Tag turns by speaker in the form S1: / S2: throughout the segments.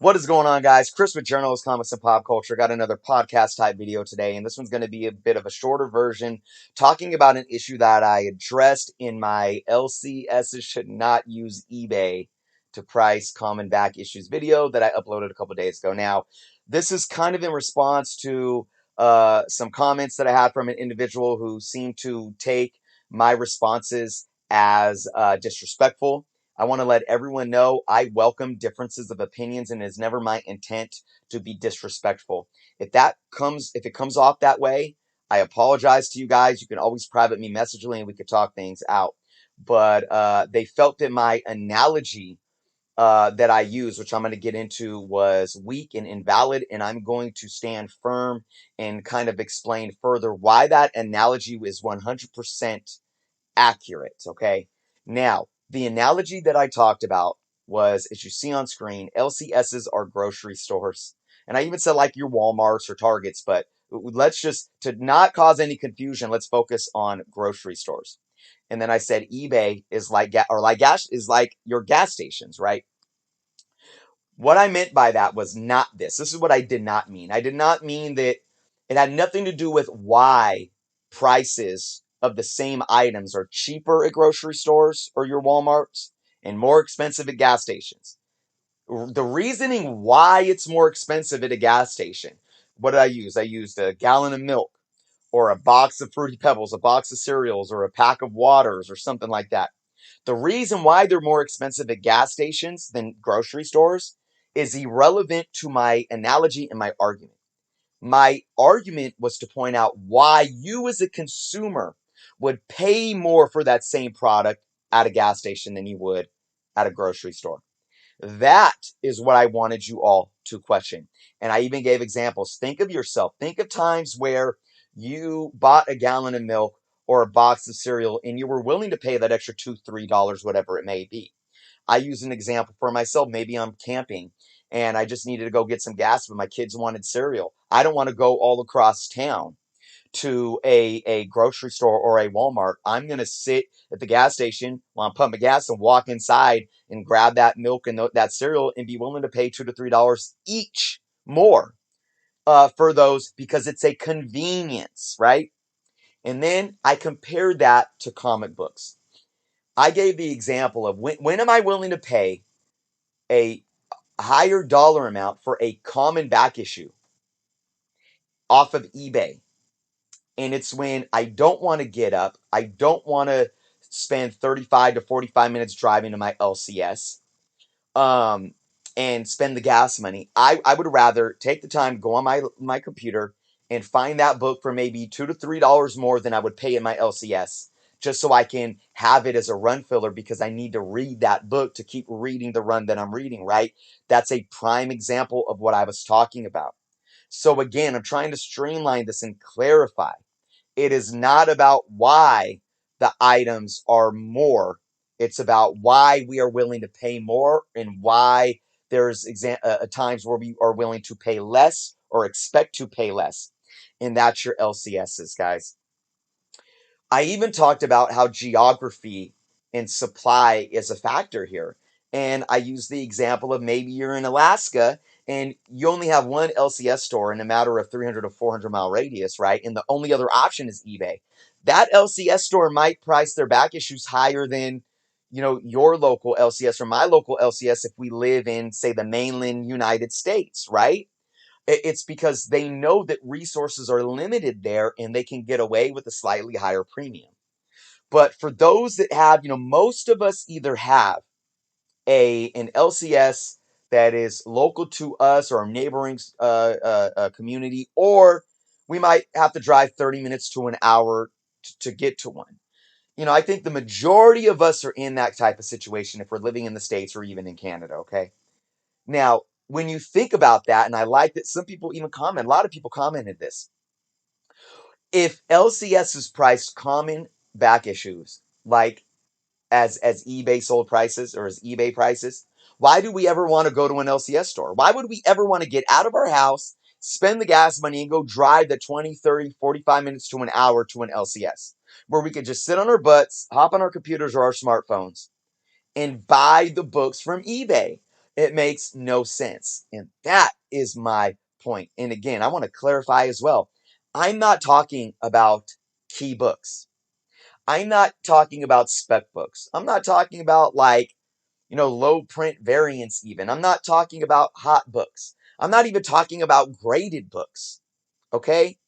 S1: What is going on, guys? Chris with Journals, Comics, and Pop Culture. Got another podcast type video today, and this one's going to be a bit of a shorter version, talking about an issue that I addressed in my LCSs should not use eBay to price common back issues video that I uploaded a couple days ago. Now, this is kind of in response to some comments that I had from an individual who seemed to take my responses as disrespectful. I want to let everyone know I welcome differences of opinions, and it is never my intent to be disrespectful. If it comes off that way, I apologize to you guys. You can always private me message me and we could talk things out. But they felt that my analogy that I used, which I'm going to get into, was weak and invalid, and I'm going to stand firm and kind of explain further why that analogy is 100% accurate. Okay. Now, the analogy that I talked about was, as you see on screen, LCSs are grocery stores. And I even said like your Walmarts or Targets, but let's just, to not cause any confusion, let's focus on grocery stores. And then I said eBay is like, gas is like your gas stations, right? What I meant by that was not this. This is what I did not mean. I did not mean that it had nothing to do with why prices of the same items are cheaper at grocery stores or your Walmarts and more expensive at gas stations. The reasoning why it's more expensive at a gas station, what did I use? I used a gallon of milk or a box of Fruity Pebbles, a box of cereals, or a pack of waters or something like that. The reason why they're more expensive at gas stations than grocery stores is irrelevant to my analogy and my argument. My argument was to point out why you as a consumer would pay more for that same product at a gas station than you would at a grocery store. That is what I wanted you all to question. And I even gave examples. Think of yourself. Think of times where you bought a gallon of milk or a box of cereal and you were willing to pay that extra $2, $3, whatever it may be. I use an example for myself. Maybe I'm camping and I just needed to go get some gas, but my kids wanted cereal. I don't want to go all across town to a grocery store or a Walmart. I'm going to sit at the gas station while I'm pumping gas and walk inside and grab that milk and that cereal and be willing to pay $2 to $3 each more for those because it's a convenience, right? And then I compared that to comic books. I gave the example of when am I willing to pay a higher dollar amount for a common back issue off of eBay? And it's when I don't want to get up, I don't want to spend 35 to 45 minutes driving to my LCS um, and spend the gas money. I would rather take the time, go on my computer, and find that book for maybe $2 to $3 more than I would pay in my LCS, just so I can have it as a run filler because I need to read that book to keep reading the run that I'm reading, right? That's a prime example of what I was talking about. So again, I'm trying to streamline this and clarify. It is not about why the items are more. It's about why we are willing to pay more and why there's times where we are willing to pay less or expect to pay less. And that's your LCSs, guys. I even talked about how geography and supply is a factor here. And I used the example of maybe you're in Alaska and you only have one LCS store in a matter of 300 to 400-mile radius, right? And the only other option is eBay. That LCS store might price their back issues higher than, your local LCS or my local LCS if we live in, say, the mainland United States, right? It's because they know that resources are limited there and they can get away with a slightly higher premium. But for those that have, most of us either have an LCS that is local to us or a neighboring community, or we might have to drive 30 minutes to an hour to get to one. I think the majority of us are in that type of situation if we're living in the States or even in Canada, okay? Now, when you think about that, and I like that some people even comment, a lot of people commented this. If LCS is priced common back issues, like as eBay sold prices or as eBay prices, why do we ever want to go to an LCS store? Why would we ever want to get out of our house, spend the gas money, and go drive the 20, 30, 45 minutes to an hour to an LCS? Where we could just sit on our butts, hop on our computers or our smartphones, and buy the books from eBay. It makes no sense. And that is my point. And again, I want to clarify as well. I'm not talking about key books. I'm not talking about spec books. I'm not talking about like, low print variants even. I'm not talking about hot books. I'm not even talking about graded books. Okay?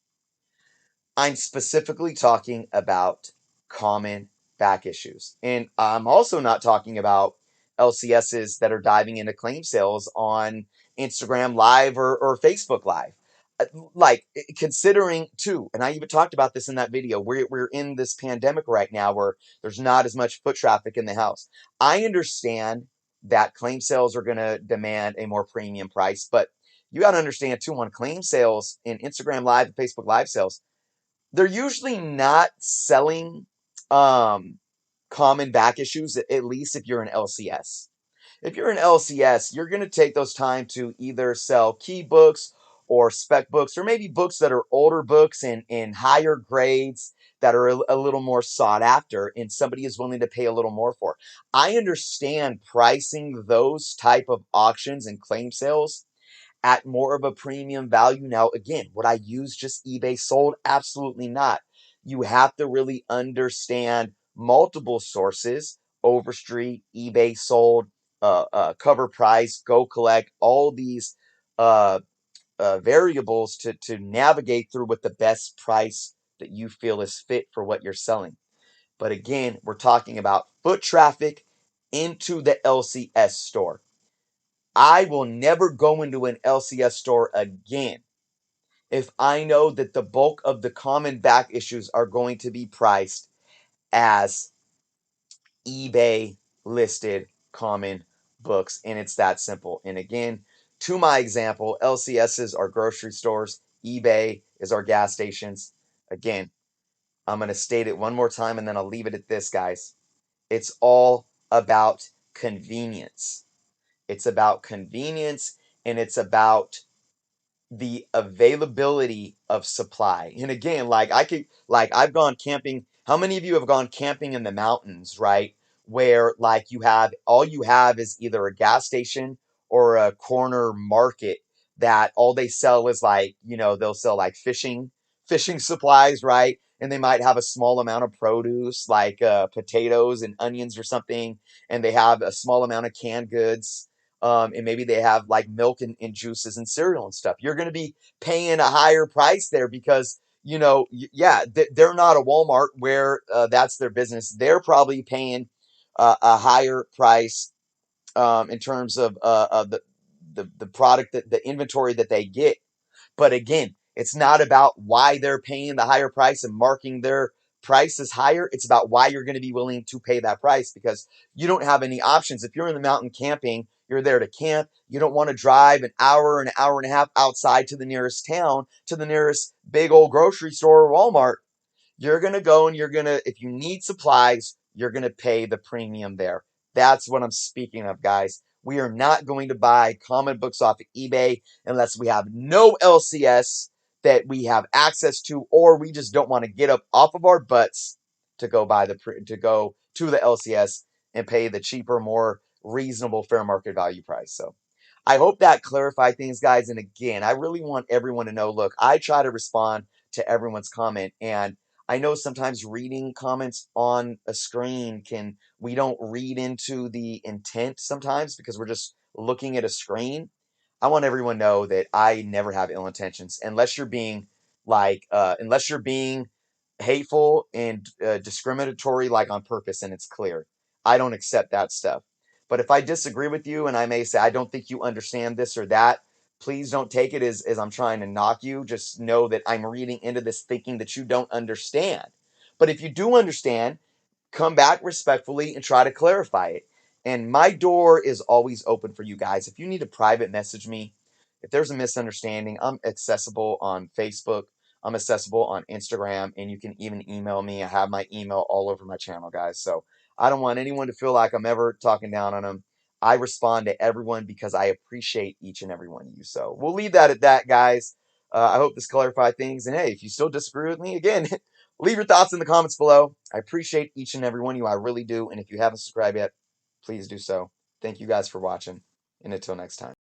S1: I'm specifically talking about common back issues. And I'm also not talking about LCSs that are diving into claim sales on Instagram Live or Facebook Live. Like, considering too, and I even talked about this in that video, we're in this pandemic right now where there's not as much foot traffic in the house. I understand that claim sales are going to demand a more premium price, but you got to understand too, on claim sales in Instagram Live and Facebook Live sales, they're usually not selling um, common back issues, at least if you're an LCS. If you're an LCS, you're going to take those time to either sell key books or spec books, or maybe books that are older books and in higher grades that are a little more sought after and somebody is willing to pay a little more for. I understand pricing those type of auctions and claim sales at more of a premium value. Now, again, would I use just eBay sold? Absolutely not. You have to really understand multiple sources: Overstreet, eBay sold, cover price, go collect, all these uh, variables to navigate through with the best price that you feel is fit for what you're selling. But again, we're talking about foot traffic into the LCS store. I will never go into an LCS store again if I know that the bulk of the common back issues are going to be priced as eBay listed common books. And it's that simple. And again, to my example, LCSs are grocery stores, eBay is our gas stations. Again, I'm going to state it one more time and then I'll leave it at this, guys. It's all about convenience. It's about convenience, and it's about the availability of supply. And again, I've gone camping. How many of you have gone camping in the mountains, right? Where like you have is either a gas station or a corner market that all they sell is like, they'll sell like fishing supplies, right? And they might have a small amount of produce like potatoes and onions or something, and they have a small amount of canned goods, and maybe they have like milk and juices and cereal and stuff. You're going to be paying a higher price there because, they're not a Walmart where that's their business. They're probably paying a higher price in terms of the product, that the inventory that they get. But again, it's not about why they're paying the higher price and marking their prices higher. It's about why you're going to be willing to pay that price, because you don't have any options. If you're in the mountain camping, you're there to camp. You don't want to drive an hour and a half outside to the nearest town, to the nearest big old grocery store or Walmart. You're going to go and if you need supplies, you're going to pay the premium there. That's what I'm speaking of, guys. We are not going to buy comic books off of eBay unless we have no LCS that we have access to, or we just don't want to get up off of our butts to go to the LCS and pay the cheaper, more reasonable fair market value price. So I hope that clarified things, guys. And again, I really want everyone to know, look, I try to respond to everyone's comment, and I know sometimes reading comments on a screen we don't read into the intent sometimes because we're just looking at a screen. I want everyone to know that I never have ill intentions unless you're being hateful and discriminatory, like on purpose, and it's clear. I don't accept that stuff. But if I disagree with you and I may say, I don't think you understand this or that, please don't take it as I'm trying to knock you. Just know that I'm reading into this thinking that you don't understand. But if you do understand, come back respectfully and try to clarify it. And my door is always open for you guys. If you need to private message me, if there's a misunderstanding, I'm accessible on Facebook. I'm accessible on Instagram, and you can even email me. I have my email all over my channel, guys. So I don't want anyone to feel like I'm ever talking down on them. I respond to everyone because I appreciate each and every one of you. So we'll leave that at that, guys. I hope this clarified things. And hey, if you still disagree with me, again, leave your thoughts in the comments below. I appreciate each and every one of you. I really do. And if you haven't subscribed yet, please do so. Thank you guys for watching. And until next time.